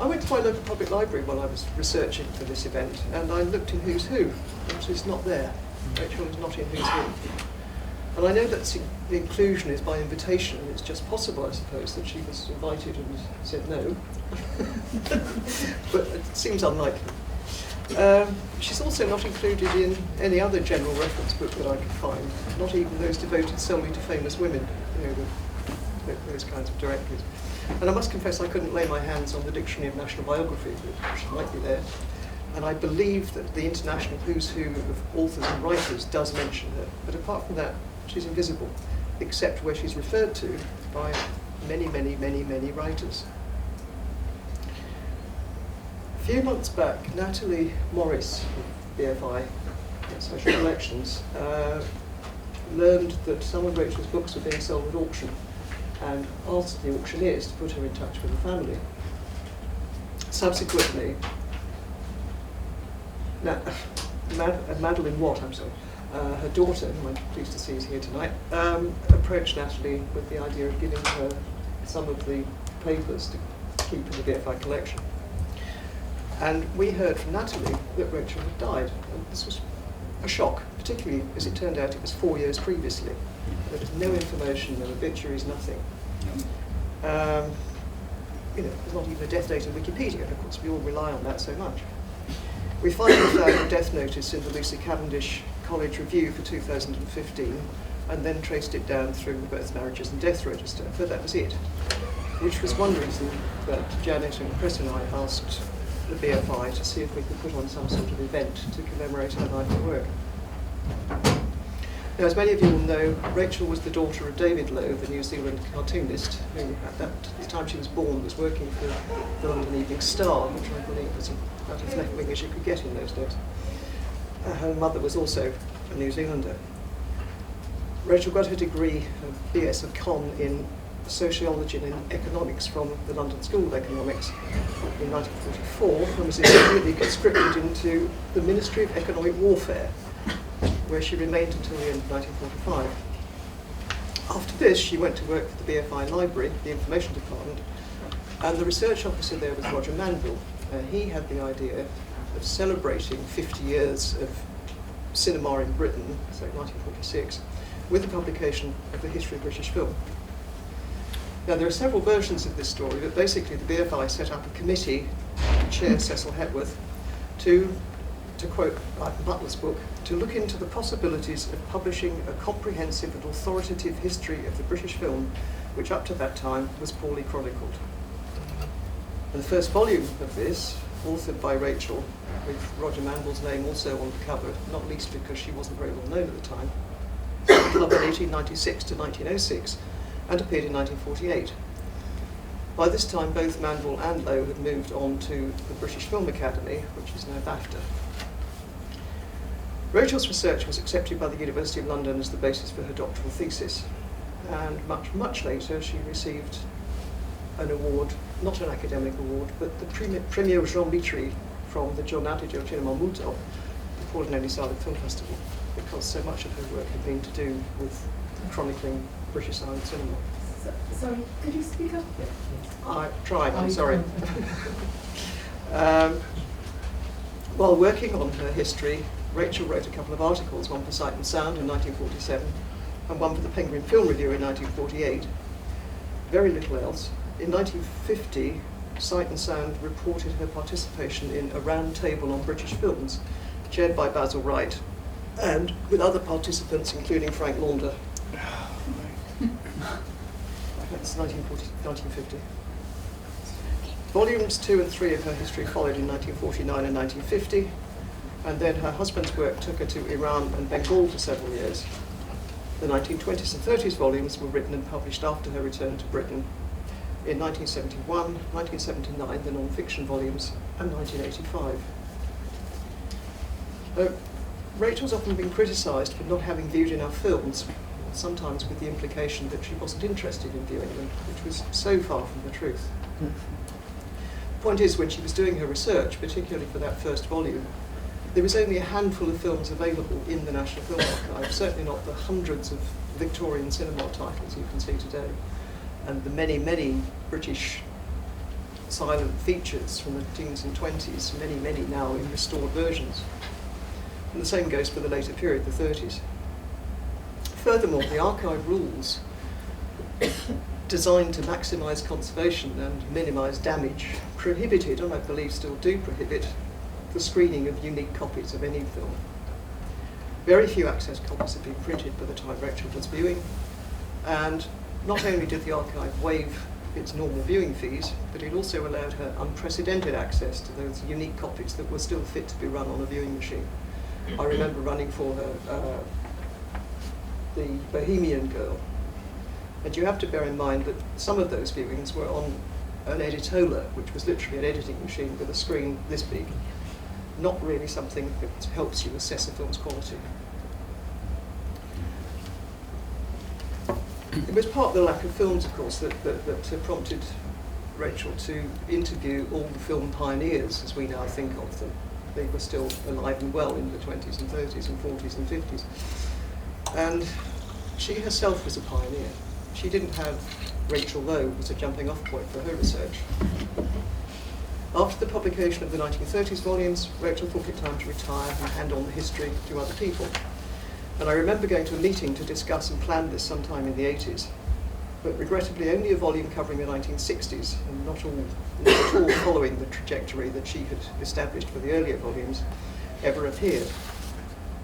I went to my local public library while I was researching for this event, and I looked in Who's Who, and she's not there. Rachael is not in Who's Who. And I know that the inclusion is by invitation, and it's just possible, I suppose, that she was invited and said no. But it seems unlikely. She's also not included in any other general reference book that I could find, not even those devoted solely to famous women, you know, those kinds of directories. And I must confess I couldn't lay my hands on the Dictionary of National Biography, which might be there. And I believe that the International Who's Who of authors and writers does mention her. But apart from that, she's invisible, except where she's referred to by many, many, many, many writers. A few months back, Natalie Morris of BFI Special Collections learned that some of Rachel's books were being sold at auction, and asked the auctioneers to put her in touch with the family. Subsequently, Madeline Watt, her daughter, who I'm pleased to see is here tonight, approached Natalie with the idea of giving her some of the papers to keep in the BFI collection. And we heard from Natalie that Rachael had died. And this was a shock, particularly as it turned out it was 4 years previously. There was no information, no obituaries, nothing. You know, there's not even a death date in Wikipedia, and of course we all rely on that so much. We finally found a death notice in the Lucy Cavendish College Review for 2015, and then traced it down through the Births, Marriages and Death Register, but that was it. Which was one reason that Janet and Chris and I asked the BFI to see if we could put on some sort of event to commemorate her life and work. Now, as many of you will know, Rachael was the daughter of David Low, the New Zealand cartoonist, who at the time she was born was working for the London Evening Star, which I believe was about as left-wing as you could get in those days. Her mother was also a New Zealander. Rachael got her degree of BS of Con in Sociology and Economics from the London School of Economics in 1944, and was immediately conscripted into the Ministry of Economic Warfare, where she remained until the end of 1945. After this, she went to work for the BFI Library, the Information Department, and the research officer there was Roger Manville. He had the idea of celebrating 50 years of cinema in Britain, so 1946, with the publication of the history of British film. Now, there are several versions of this story, but basically the BFI set up a committee, Chair Cecil Hepworth, to quote Martin Butler's book, to look into the possibilities of publishing a comprehensive and authoritative history of the British film, which up to that time was poorly chronicled. And the first volume of this, authored by Rachael, with Roger Manville's name also on the cover, not least because she wasn't very well known at the time, covered 1896 to 1906, and appeared in 1948. By this time, both Manville and Low had moved on to the British Film Academy, which is now BAFTA. Rachael's research was accepted by the University of London as the basis for her doctoral thesis, and much, much later she received an award, not an academic award, but the Premier Jean Litry from the Giornate del Cinema Muto, the Pordenone Silent Film Festival, because so much of her work had been to do with chronicling British silent cinema. Sorry, could you speak up? I tried, I'm sorry. While working on her history, Rachael wrote a couple of articles, one for Sight and Sound in 1947, and one for the Penguin Film Review in 1948. Very little else. In 1950, Sight and Sound reported her participation in a round table on British films, chaired by Basil Wright, and with other participants, including Frank Launder. That's 1950. Volumes 2 and 3 of her history followed in 1949 and 1950, and then her husband's work took her to Iran and Bengal for several years. The 1920s and 30s volumes were written and published after her return to Britain in 1971, 1979, the non-fiction volumes, and 1985. Rachel's often been criticised for not having viewed enough films, sometimes with the implication that she wasn't interested in viewing them, which was so far from the truth. The point is, when she was doing her research, particularly for that first volume, there was only a handful of films available in the National Film Archive, certainly not the hundreds of Victorian cinema titles you can see today, and the many, many British silent features from the teens and 20s, many now in restored versions. And the same goes for the later period, the 30s. Furthermore, the archive rules designed to maximise conservation and minimise damage prohibited, and I believe still do prohibit, the screening of unique copies of any film. Very few access copies have been printed by the time Rachael was viewing, and not only did the archive waive its normal viewing fees, but it also allowed her unprecedented access to those unique copies that were still fit to be run on a viewing machine. I remember running for her the Bohemian Girl, and you have to bear in mind that some of those viewings were on an editola, which was literally an editing machine with a screen this big, not really something that helps you assess a film's quality. It was part of the lack of films, of course, that prompted Rachael to interview all the film pioneers, as we now think of them. They were still alive and well in the 20s and 30s and 40s and 50s. And she herself was a pioneer. She didn't have Rachael Low as a jumping off point for her research. After the publication of the 1930s volumes, Rachael thought it time to retire and hand on the history to other people. And I remember going to a meeting to discuss and plan this sometime in the 80s, but regrettably only a volume covering the 1960s, and not at all following the trajectory that she had established for the earlier volumes, ever appeared.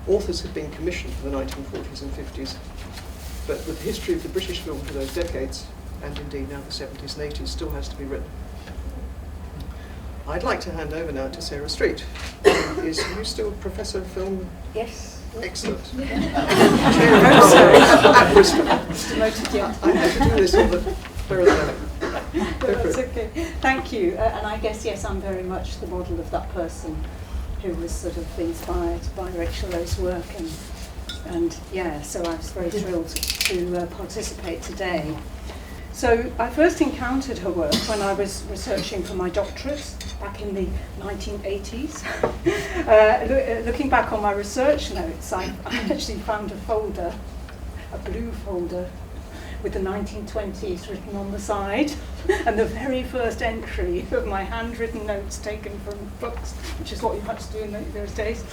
Authors had been commissioned for the 1940s and 50s, but the history of the British film for those decades, and indeed now the 70s and 80s, still has to be written. I'd like to hand over now to Sarah Street. Is you still Professor of Film? Yes. Excellent. At Bristol. Demoted yet. I had to do this on the very That's okay. Thank you. And I guess, yes, I'm very much the model of that person who was sort of inspired by Rachael Low's work. And yeah, so I was very thrilled to participate today. So I first encountered her work when I was researching for my doctorate back in the 1980s. Looking back on my research notes, I actually found a folder, a blue folder, with the 1920s written on the side, and the very first entry of my handwritten notes taken from books, which is what you had to do in those days,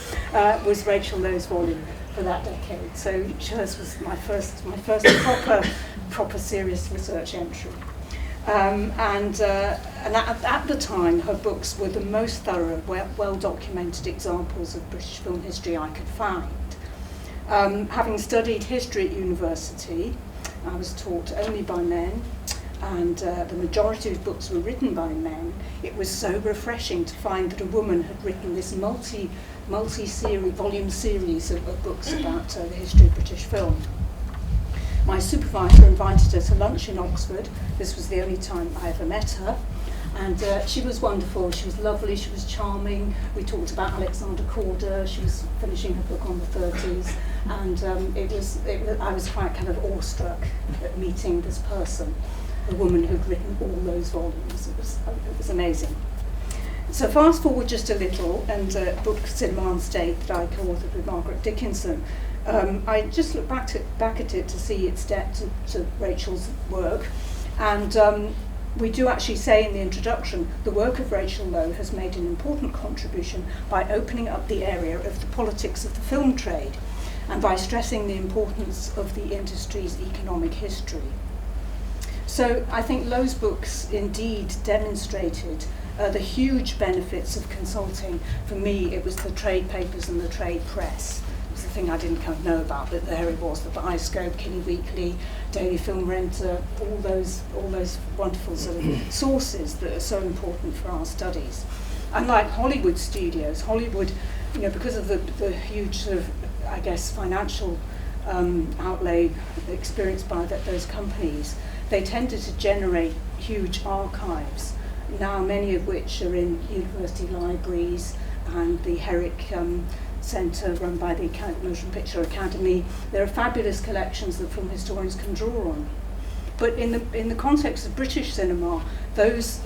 was Rachael Low's volume for that decade. So hers was my first proper serious research entry. And at the time, her books were the most thorough, well-documented examples of British film history I could find. Having studied history at university, I was taught only by men, and the majority of books were written by men. It was so refreshing to find that a woman had written this multi-volume series of books about the history of British film. My supervisor invited her to lunch in Oxford. This was the only time I ever met her. And she was wonderful, she was lovely, she was charming. We talked about Alexander Korda, she was finishing her book on the 30s. And I was quite kind of awestruck at meeting this person, a woman who'd written all those volumes. It was amazing. So fast forward just a little, and book Cinema on State that I co-authored with Margaret Dickinson. I just looked back at it to see its debt to Rachel's work, and we do actually say in the introduction, the work of Rachael Low has made an important contribution by opening up the area of the politics of the film trade, and by stressing the importance of the industry's economic history. So I think Low's books indeed demonstrated the huge benefits of consulting. For me, it was the trade papers and the trade press. It was the thing I didn't kind of know about, but there it was, the Bioscope, Kinney Weekly, Daily Film Renter, all those wonderful sort of sources that are so important for our studies. Unlike Hollywood studios, Hollywood, because of the huge sort of, I guess, financial outlay experienced by those companies, they tended to generate huge archives, now many of which are in university libraries and the Herrick Centre run by the Motion Picture Academy. There are fabulous collections that film historians can draw on. But in the context of British cinema, those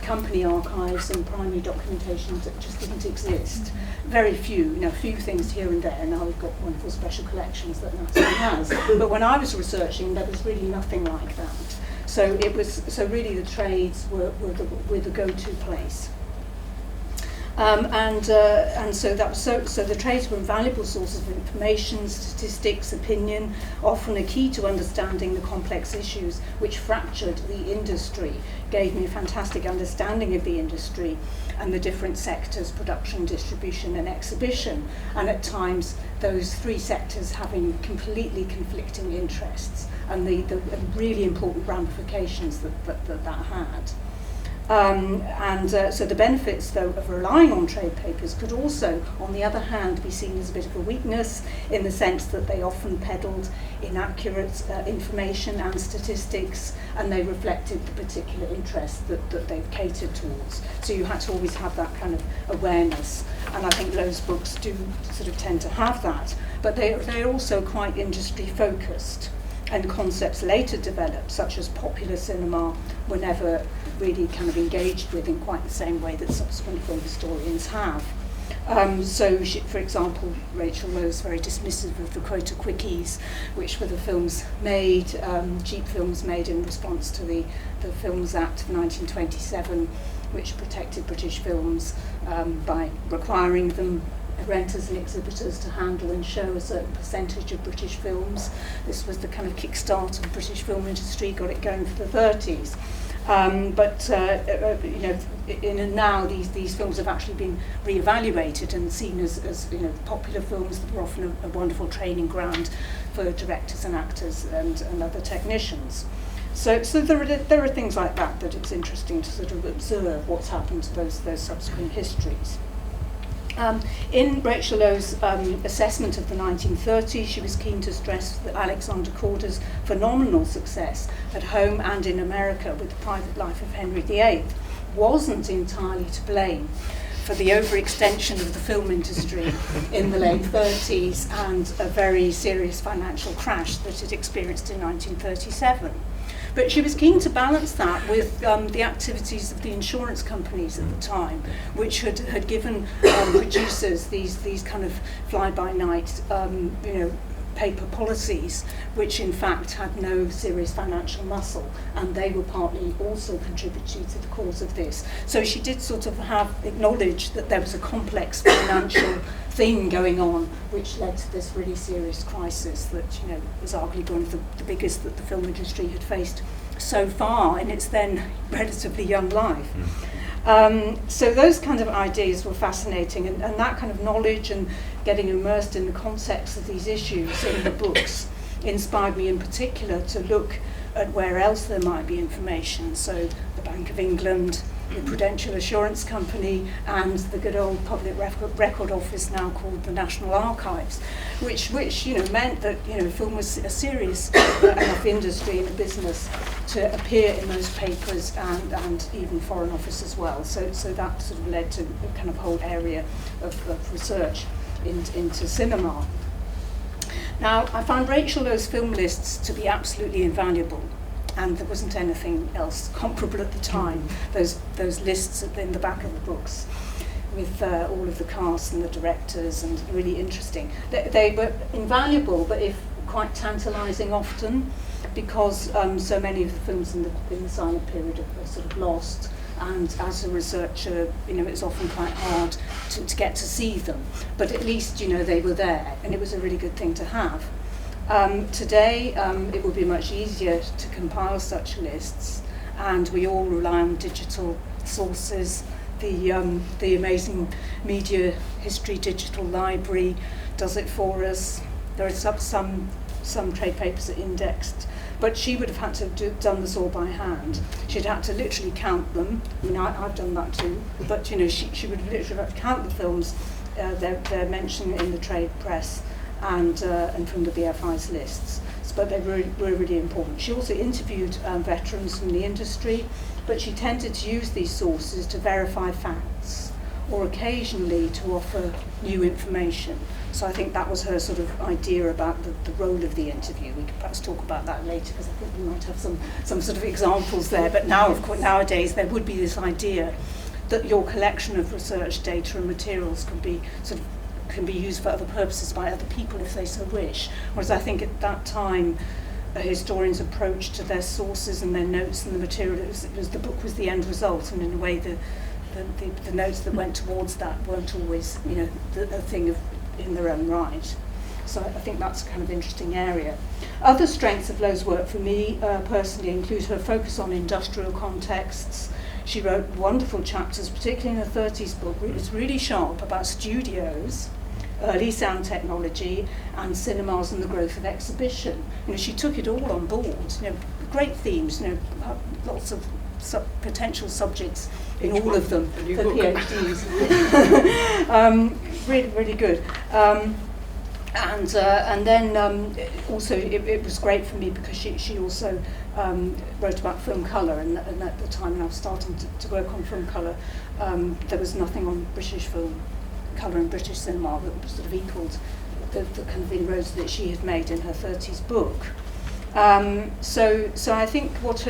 company archives and primary documentation just didn't exist. Very few, few things here and there. Now we've got wonderful special collections that NASA has. But when I was researching, there was really nothing like that. So really the trades were the go-to place. And so the trades were invaluable sources of information, statistics, opinion, often a key to understanding the complex issues which fractured the industry, gave me a fantastic understanding of the industry and the different sectors: production, distribution and exhibition, and at times those three sectors having completely conflicting interests and the really important ramifications that had. So the benefits, though, of relying on trade papers could also, on the other hand, be seen as a bit of a weakness, in the sense that they often peddled inaccurate information and statistics, and they reflected the particular interest that they've catered towards. So you had to always have that kind of awareness, and I think those books do sort of tend to have that. But they're also quite industry focused, and concepts later developed, such as popular cinema, were never really kind of engaged with in quite the same way that subsequent film historians have. For example, Rachael Low is very dismissive of the quota quickies, which were the films made, cheap films made in response to the Films Act of 1927, which protected British films by requiring them, renters and exhibitors, to handle and show a certain percentage of British films. This was the kind of kickstart of the British film industry, got it going for the 30s. Now these films have actually been re-evaluated and seen as popular films that were often a wonderful training ground for directors and actors and other technicians. So there are things like that it's interesting to sort of observe what's happened to those subsequent histories. In Rachael Low's assessment of the 1930s, she was keen to stress that Alexander Korda's phenomenal success at home and in America with the private life of Henry VIII wasn't entirely to blame for the overextension of the film industry in the late 30s and a very serious financial crash that it experienced in 1937. But she was keen to balance that with the activities of the insurance companies at the time, which had given producers these kind of fly-by-night, paper policies, which in fact had no serious financial muscle, and they were partly also contributing to the cause of this. So she did sort of acknowledge that there was a complex financial thing going on, which led to this really serious crisis that was arguably one of the biggest that the film industry had faced so far in its then relatively young life. So those kind of ideas were fascinating, and that kind of knowledge and getting immersed in the context of these issues in the books inspired me in particular to look at where else there might be information. So the Bank of England, the Prudential Assurance Company, and the good old public record office now called the National Archives, which meant that film was a serious enough industry and a business to appear in those papers and even Foreign Office as well. So that sort of led to a kind of whole area of research into cinema. Now, I found Rachael Low's film lists to be absolutely invaluable, and there wasn't anything else comparable at the time. Those lists in the back of the books with all of the cast and the directors, and really interesting. They were invaluable, but if quite tantalising often, because so many of the films in the silent period are sort of lost, and as a researcher, it's often quite hard to get to see them. But at least they were there, and it was a really good thing to have. Today, it would be much easier to compile such lists, and we all rely on digital sources. The amazing Media History Digital Library does it for us. There are some trade papers are indexed, but she would have had to have done this all by hand. She'd had to literally count them. I've done that too, but she would have literally had to count the films. They're mentioned in the trade press and from the BFI's lists, but they were really important. She also interviewed veterans from the industry, but she tended to use these sources to verify facts or occasionally to offer new information. So I think that was her sort of idea about the role of the interview. We could perhaps talk about that later, because I think we might have some sort of examples there. But now, of course, nowadays there would be this idea that your collection of research data and materials can be used for other purposes by other people if they so wish. Whereas I think at that time, a historian's approach to their sources and their notes and the material. The book was the end result, and in a way the notes that went towards that weren't always, a thing in their own right. So I think that's a kind of interesting area. Other strengths of Low's work for me personally include her focus on industrial contexts. She wrote wonderful chapters, particularly in her 30s book. It was really sharp about studios, early sound technology, and cinemas and the growth of exhibition. She took it all on board. Great themes. Lots of potential subjects in all of them for PhDs. Really, really good. And then also it was great for me because she also wrote about film colour, and at the time when I was starting to work on film colour, there was nothing on British film colour and British cinema that sort of equalled the kind of inroads that she had made in her 30s book. So I think lots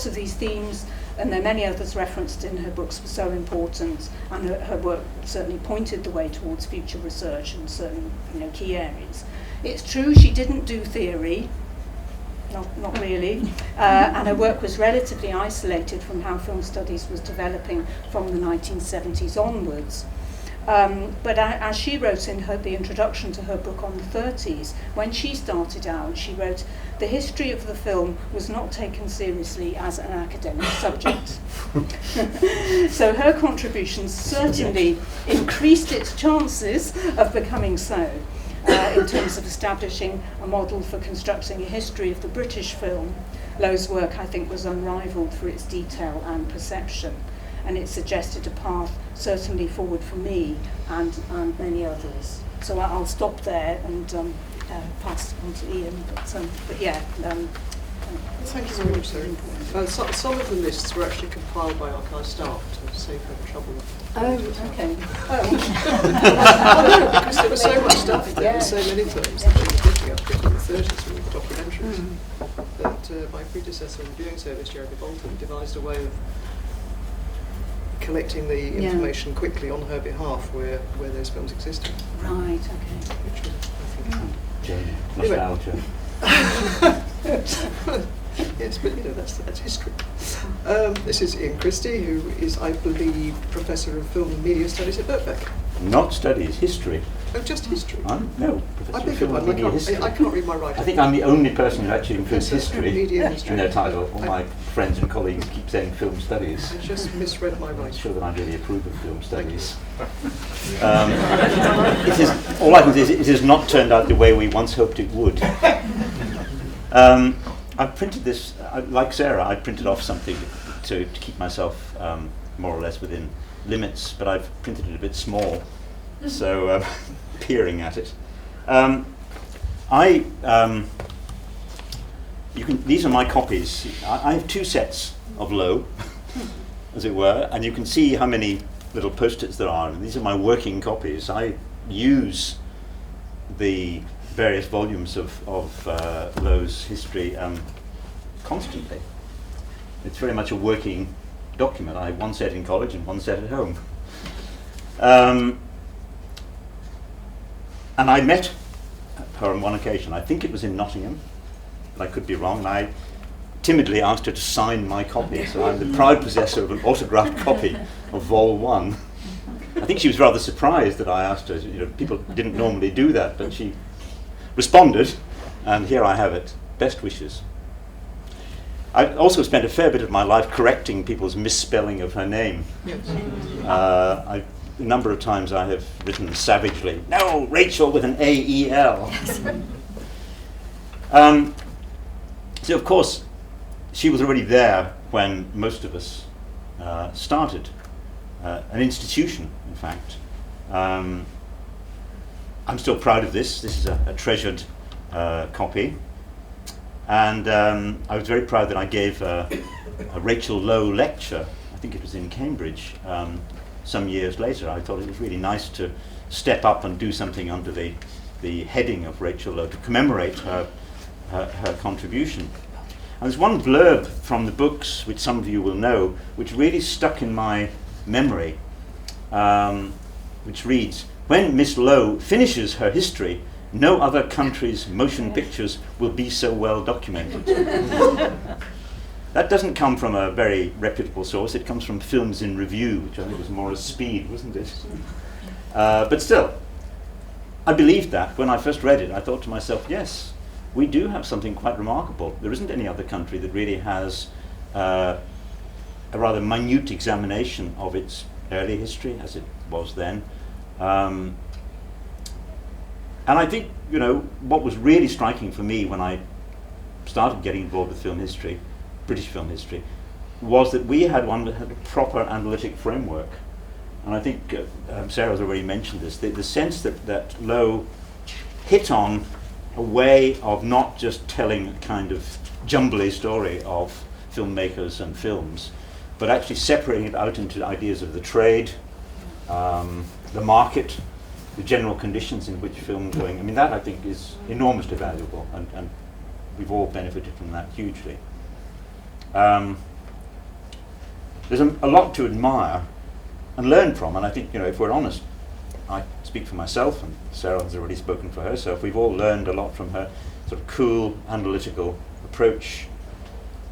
of these themes, and there are many others referenced in her books, were so important, and her work certainly pointed the way towards future research in certain key areas. It's true she didn't do theory, not really, and her work was relatively isolated from how film studies was developing from the 1970s onwards. But as she wrote in the introduction to her book on the 30s, when she started out, she wrote, "The history of the film was not taken seriously as an academic subject." So her contributions certainly increased its chances of becoming so, in terms of establishing a model for constructing a history of the British film. Low's work, I think, was unrivaled for its detail and perception, and it suggested a path certainly forward for me and many others. So I'll stop there and pass on to Ian. But yeah. Thank you very much, Sarah. Some of the lists were actually compiled by archive staff to save her trouble. Oh, okay. No, because there was so much stuff there, and so many films that she was looking up in the 30s from the documentaries, that my predecessor in the viewing service, Jeremy Bolton, devised a way of collecting the information quickly on her behalf where those films existed. Right, okay. Which was, I think, Nostalgia. yes, but that's history. This is Ian Christie, who is, I believe, Professor of Film and Media Studies at Birkbeck. Not studies, history. Oh, just history? No, I Professor beg of your Film and pardon, Media History. I can't read my writing. I think I'm the only person who actually includes history Media history. in their title. All my friends and colleagues keep saying film studies. I just misread my I'm writing. sure that I really approve of film studies. All I can say is it has not turned out the way we once hoped it would. I printed this, like Sarah, I printed off something to keep myself more or less within limits, but I've printed it a bit small, so peering at it. These are my copies. I have two sets of Low, as it were, and you can see how many little post-its there are, and these are my working copies. I use the various volumes of Low's history constantly. It's very much a working document. I have one set in college and one set at home. And I met her on one occasion. I think it was in Nottingham, but I could be wrong. And I timidly asked her to sign my copy, so I'm the proud possessor of an autographed copy of Vol 1. I think she was rather surprised that I asked her. People didn't normally do that, but she responded, and here I have it. Best wishes. I also spent a fair bit of my life correcting people's misspelling of her name. Yes. A number of times I have written savagely, "No, Rachel with an A-E-L." So of course, she was already there when most of us started. An institution, in fact. I'm still proud of this. This is a treasured copy. And I was very proud that I gave a Rachael Low lecture. I think it was in Cambridge some years later. I thought it was really nice to step up and do something under the heading of Rachael Low to commemorate her contribution. And there's one blurb from the books, which some of you will know, which really stuck in my memory, which reads, "When Miss Low finishes her history, no other country's motion pictures will be so well documented. That doesn't come from a very reputable source. It comes from Films in Review, which I think was Morris Speed, wasn't it? But still, I believed that. When I first read it, I thought to myself, yes, we do have something quite remarkable. There isn't any other country that really has a rather minute examination of its early history, as it was then. And I think, you know, what was really striking for me when I started getting involved with film history, British film history, was that we had one that had a proper analytic framework. And I think Sarah's already mentioned this, the sense that Low hit on a way of not just telling a kind of jumbly story of filmmakers and films, but actually separating it out into ideas of the trade, the market, the general conditions in which film going. I mean, that I think is enormously valuable, and we've all benefited from that hugely. There's a lot to admire and learn from, and I think, you know, if we're honest, I speak for myself, and Sarah has already spoken for herself, we've all learned a lot from her sort of cool, analytical approach,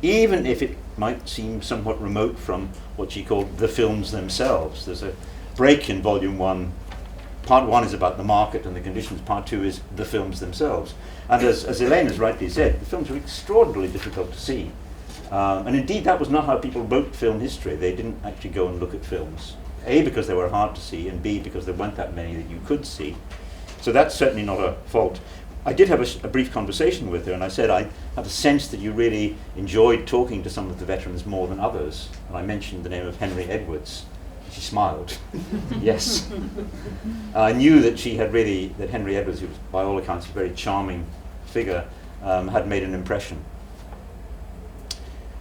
even if it might seem somewhat remote from what she called the films themselves. There's a break in Volume 1. Part 1 is about the market and the conditions, Part 2 is the films themselves. And as Elaine has rightly said, the films are extraordinarily difficult to see. And indeed, that was not how people wrote film history. They didn't actually go and look at films. A, because they were hard to see, and B, because there weren't that many that you could see. So that's certainly not a fault. I did have a brief conversation with her, and I said I have a sense that you really enjoyed talking to some of the veterans more than others. And I mentioned the name of Henry Edwards. She smiled. Yes. I knew that she had really, that Henry Edwards, who was by all accounts a very charming figure, had made an impression.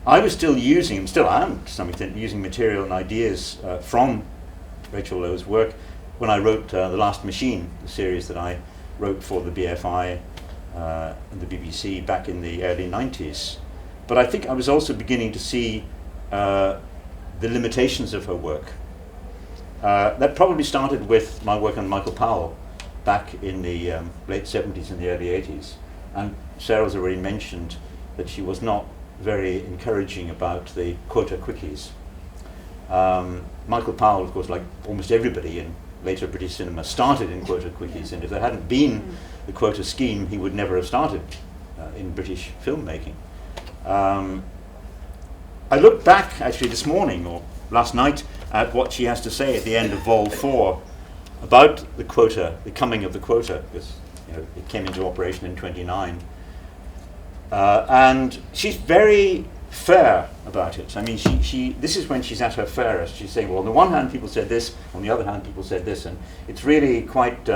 I was still using, and still am to some extent, using material and ideas from Rachael Low's work when I wrote The Last Machine, the series that I wrote for the BFI and the BBC back in the early 90s. But I think I was also beginning to see the limitations of her work. That probably started with my work on Michael Powell back in the late 70s and the early 80s. And Sarah's already mentioned that she was not very encouraging about the quota quickies. Michael Powell, of course, like almost everybody in later British cinema, started in quota quickies, and if there hadn't been the quota scheme, he would never have started in British filmmaking. I looked back actually this morning or last night at what she has to say at the end of Vol 4 about the quota, the coming of the quota, because it came into operation in 29. And she's very fair about it. I mean, this is when she's at her fairest. She's saying, well, on the one hand, people said this, on the other hand, people said this, and it's really quite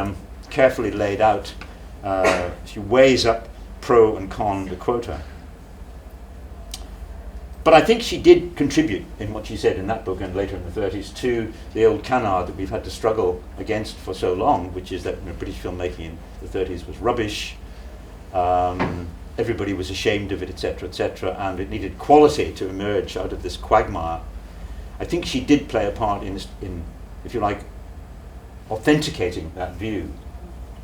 carefully laid out. She weighs up pro and con the quota. But I think she did contribute in what she said in that book and later in the 30s to the old canard that we've had to struggle against for so long, which is that British filmmaking in the 30s was rubbish. Everybody was ashamed of it, etc., and it needed quality to emerge out of this quagmire. I think she did play a part in, if you like, authenticating that view.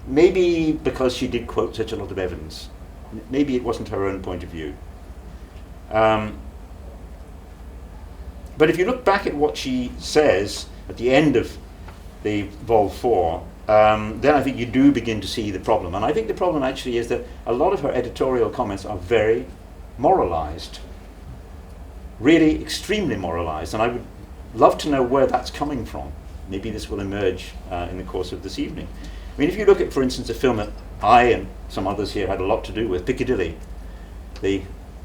Maybe because she did quote such a lot of evidence. Maybe it wasn't her own point of view. But if you look back at what she says at the end of the Vol 4, then I think you do begin to see the problem. And I think the problem actually is that a lot of her editorial comments are very moralized. Really extremely moralized. And I would love to know where that's coming from. Maybe this will emerge in the course of this evening. I mean, if you look at, for instance, a film that I and some others here had a lot to do with, Piccadilly, the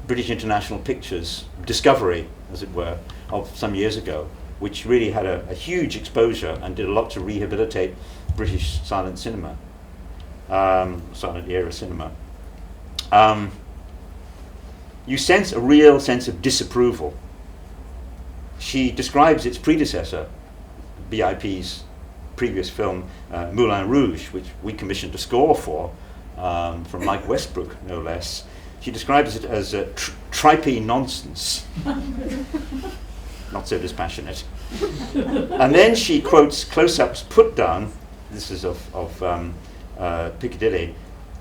British International Pictures discovery, as it were, of some years ago, which really had a huge exposure and did a lot to rehabilitate British silent cinema, silent era cinema. You sense a real sense of disapproval. She describes its predecessor, BIP's previous film, Moulin Rouge, which we commissioned a score for, from Mike Westbrook, no less. She describes it as tripe nonsense. Not so dispassionate. And then she quotes close-ups put down, this is of Piccadilly,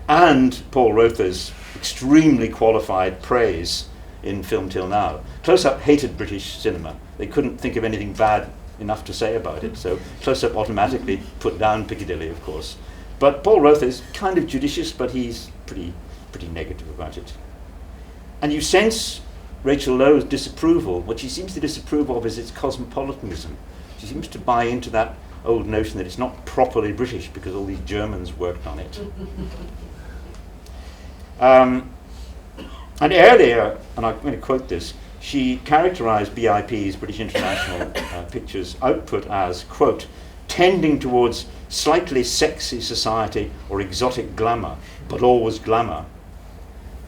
and Paul Rother's extremely qualified praise in Film Till Now. Close-Up hated British cinema. They couldn't think of anything bad enough to say about it, so Close-Up automatically put down Piccadilly, of course. But Paul Rother is kind of judicious, but he's pretty negative about it. And you sense Rachael Low's disapproval. What she seems to disapprove of is its cosmopolitanism. She seems to buy into that old notion that it's not properly British because all these Germans worked on it. And earlier, and I'm going to quote this, she characterized BIP's, British International Pictures output as, quote, tending towards slightly sexy society or exotic glamour, but always glamour.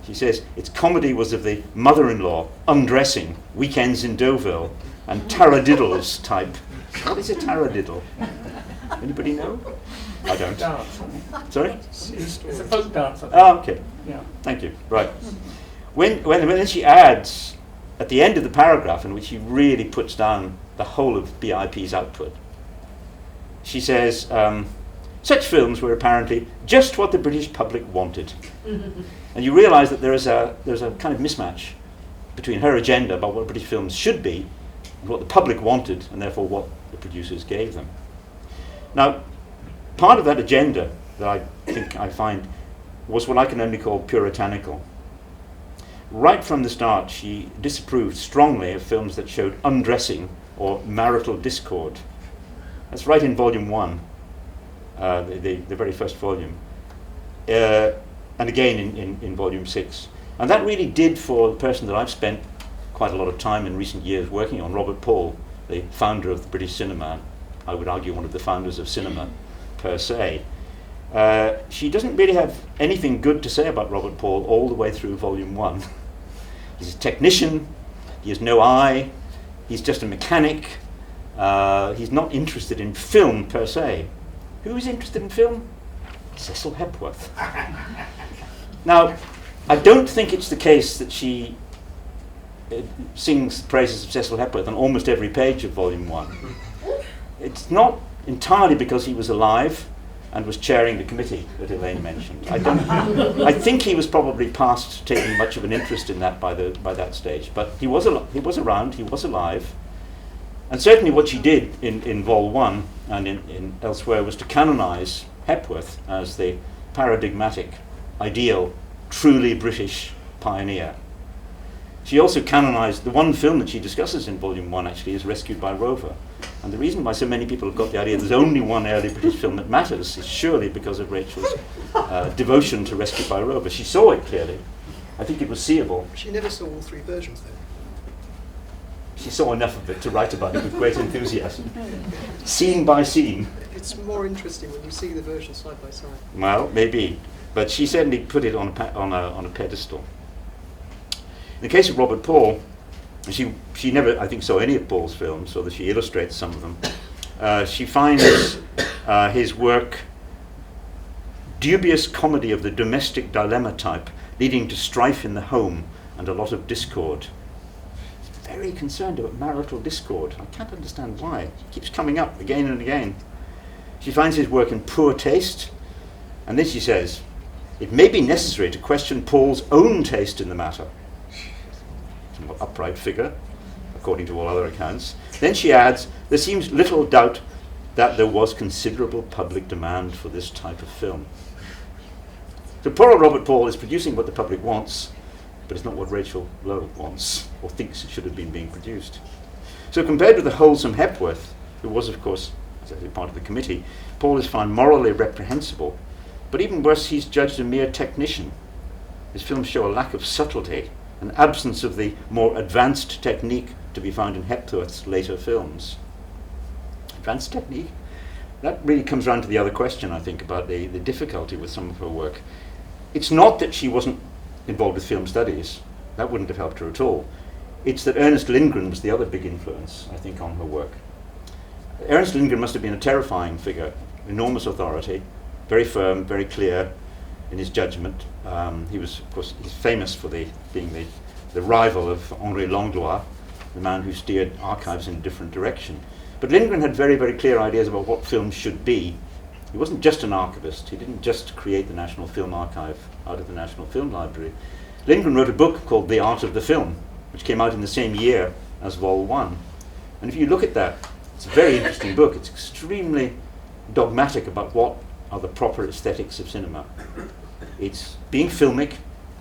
She says, its comedy was of the mother-in-law, undressing, weekends in Deauville, and taradiddles type. What is a taradiddle? Anybody know? I don't. Dance. Sorry? It's a folk dance. Oh, okay. Yeah. Thank you. Right. When she adds, at the end of the paragraph in which she really puts down the whole of BIP's output, she says, such films were apparently just what the British public wanted. And you realise that there's a kind of mismatch between her agenda about what British films should be and what the public wanted, and therefore what the producers gave them. Now, part of that agenda that I think I find was what I can only call puritanical. Right from the start, she disapproved strongly of films that showed undressing or marital discord. That's right in Volume 1, the very first volume, and again in Volume 6. And that really did, for the person that I've spent quite a lot of time in recent years working on, Robert Paul, the founder of the British cinema, I would argue one of the founders of cinema per se. She doesn't really have anything good to say about Robert Paul all the way through Volume 1. He's a technician, he has no eye, he's just a mechanic, he's not interested in film per se. Who is interested in film? Cecil Hepworth. Now, I don't think it's the case that she sings praises of Cecil Hepworth on almost every page of Volume 1. It's not entirely because he was alive and was chairing the committee that Elaine mentioned. I think he was probably past taking much of an interest in that by that stage. But he was around, he was alive. And certainly what she did in Vol 1 and in elsewhere was to canonize Hepworth as the paradigmatic, ideal, truly British pioneer. She also canonized the one film that she discusses in Volume 1 actually is Rescued by Rover. And the reason why so many people have got the idea there's only one early British film that matters is surely because of Rachel's devotion to Rescued by Rover. She saw it clearly. I think it was seeable. She never saw all three versions though. She saw enough of it to write about it with great enthusiasm. Scene by scene. It's more interesting when you see the versions side by side. Well, maybe. But she certainly put it on a pedestal. In the case of Robert Paul, she never, I think, saw any of Paul's films, although she illustrates some of them. She finds his work dubious comedy of the domestic dilemma type, leading to strife in the home and a lot of discord. She's very concerned about marital discord. I can't understand why. It keeps coming up again and again. She finds his work in poor taste, and then she says, it may be necessary to question Paul's own taste in the matter. Somewhat upright figure, according to all other accounts. Then she adds, there seems little doubt that there was considerable public demand for this type of film. So poor old Robert Paul is producing what the public wants, but it's not what Rachael Low wants, or thinks it should have been being produced. So compared with the wholesome Hepworth, who was, of course, part of the committee, Paul is found morally reprehensible, but even worse, he's judged a mere technician. His films show a lack of subtlety, an absence of the more advanced technique to be found in Hepworth's later films. Advanced technique? That really comes round to the other question, I think, about the difficulty with some of her work. It's not that she wasn't involved with film studies. That wouldn't have helped her at all. It's that Ernest Lindgren was the other big influence, I think, on her work. Ernest Lindgren must have been a terrifying figure, enormous authority, very firm, very clear in his judgment. He was, of course, he's famous for being the rival of Henri Langlois, the man who steered archives in a different direction. But Lindgren had very, very clear ideas about what films should be, He wasn't just an archivist. He didn't just create the National Film Archive out of the National Film Library. Lindgren wrote a book called The Art of the Film, which came out in the same year as Vol 1. And if you look at that, it's a very interesting book. It's extremely dogmatic about what are the proper aesthetics of cinema. It's being filmic,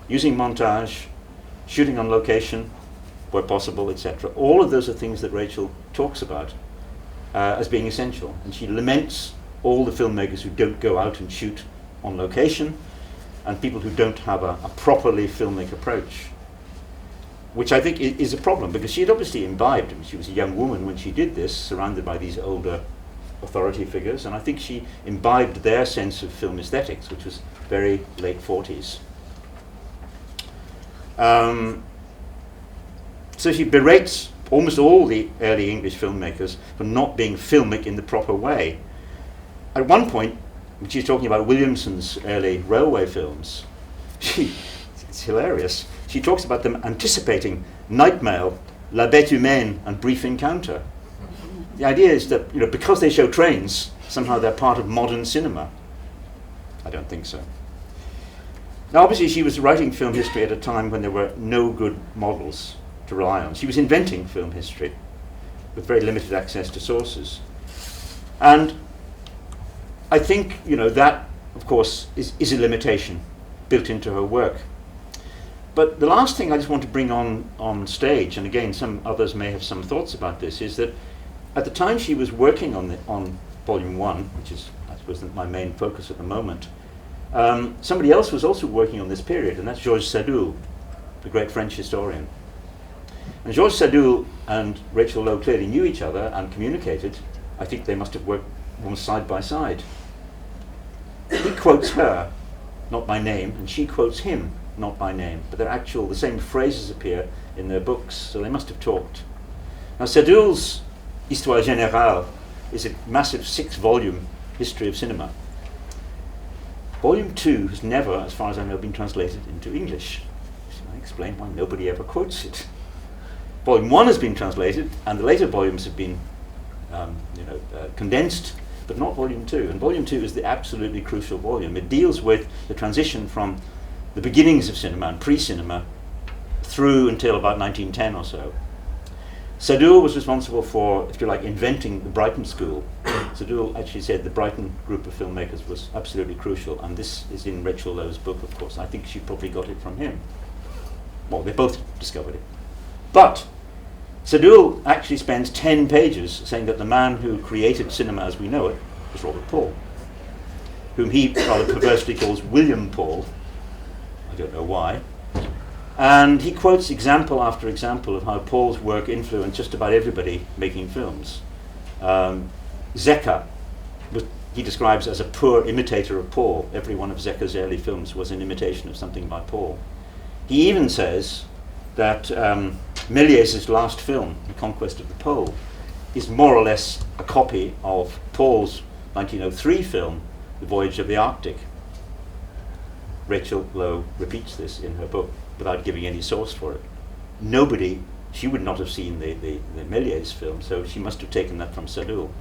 using montage, shooting on location where possible, etc. All of those are things that Rachael talks about as being essential. And she laments all the filmmakers who don't go out and shoot on location and people who don't have a properly filmic approach, which I think is a problem, because she had obviously imbibed, she was a young woman when she did this, surrounded by these older authority figures, and I think she imbibed their sense of film aesthetics, which was very late 40s. So she berates almost all the early English filmmakers for not being filmic in the proper way. At one point, when she's talking about Williamson's early railway films, it's hilarious. She talks about them anticipating Night Mail, La Bête Humaine, and Brief Encounter. The idea is that, because they show trains, somehow they're part of modern cinema. I don't think so. Now, obviously, she was writing film history at a time when there were no good models to rely on. She was inventing film history with very limited access to sources. And I think, that, of course, is a limitation built into her work. But the last thing I just want to bring on stage, and again, some others may have some thoughts about this, is that at the time she was working on Volume 1, which is, I suppose, my main focus at the moment, somebody else was also working on this period, and that's Georges Sadoul, the great French historian. And Georges Sadoul and Rachael Low clearly knew each other and communicated. I think they must have worked almost side by side. He quotes her, not by name, and she quotes him, not by name, but the same phrases appear in their books, so they must have talked. Now, Sadoul's Histoire Générale is a massive 6-volume history of cinema. Volume 2 has never, as far as I know, been translated into English. So I explain why nobody ever quotes it. Volume 1 has been translated, and the later volumes have been condensed, but not Volume 2. And Volume 2 is the absolutely crucial volume. It deals with the transition from the beginnings of cinema and pre-cinema through until about 1910 or so. Sadoul was responsible for, if you like, inventing the Brighton School. Sadoul actually said the Brighton group of filmmakers was absolutely crucial, and this is in Rachael Low's book, of course. I think she probably got it from him. Well, they both discovered it. But Sadoul actually spends 10 pages saying that the man who created cinema as we know it was Robert Paul, whom he rather perversely calls William Paul. I don't know why. And he quotes example after example of how Paul's work influenced just about everybody making films. Zecca, he describes as a poor imitator of Paul. Every one of Zecca's early films was an imitation of something by Paul. He even says that Méliès' last film, The Conquest of the Pole, is more or less a copy of Paul's 1903 film, The Voyage of the Arctic. Rachael Low repeats this in her book without giving any source for it. She would not have seen the Méliès film, so she must have taken that from Sadoul.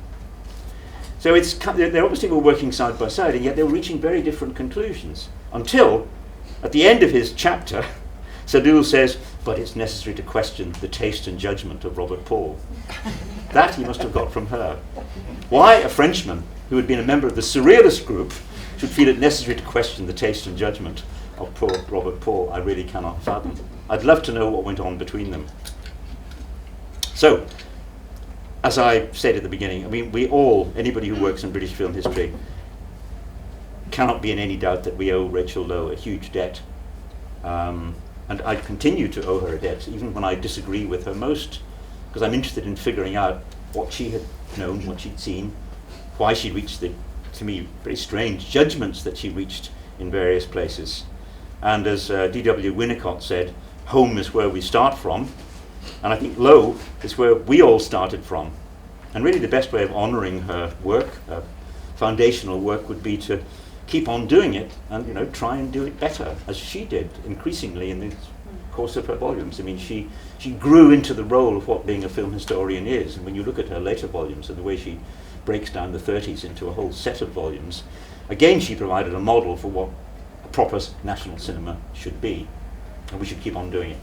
So they obviously were working side by side, and yet they were reaching very different conclusions, until, at the end of his chapter, Sadoul says, but it's necessary to question the taste and judgment of Robert Paul. That he must have got from her. Why a Frenchman who had been a member of the Surrealist group should feel it necessary to question the taste and judgment of poor Robert Paul, I really cannot fathom. I'd love to know what went on between them. So, as I said at the beginning, anybody who works in British film history cannot be in any doubt that we owe Rachael Low a huge debt. And I continue to owe her a debt, even when I disagree with her most, because I'm interested in figuring out what she had known, what she'd seen, why she reached the, to me, very strange judgments that she reached in various places. And as D.W. Winnicott said, home is where we start from, and I think Low is where we all started from. And really the best way of honouring her work, foundational work, would be to keep on doing it and try and do it better, as she did increasingly in the course of her volumes. I mean, she grew into the role of what being a film historian is, and when you look at her later volumes and the way she breaks down the 30s into a whole set of volumes. Again, she provided a model for what a proper national cinema should be, and we should keep on doing it.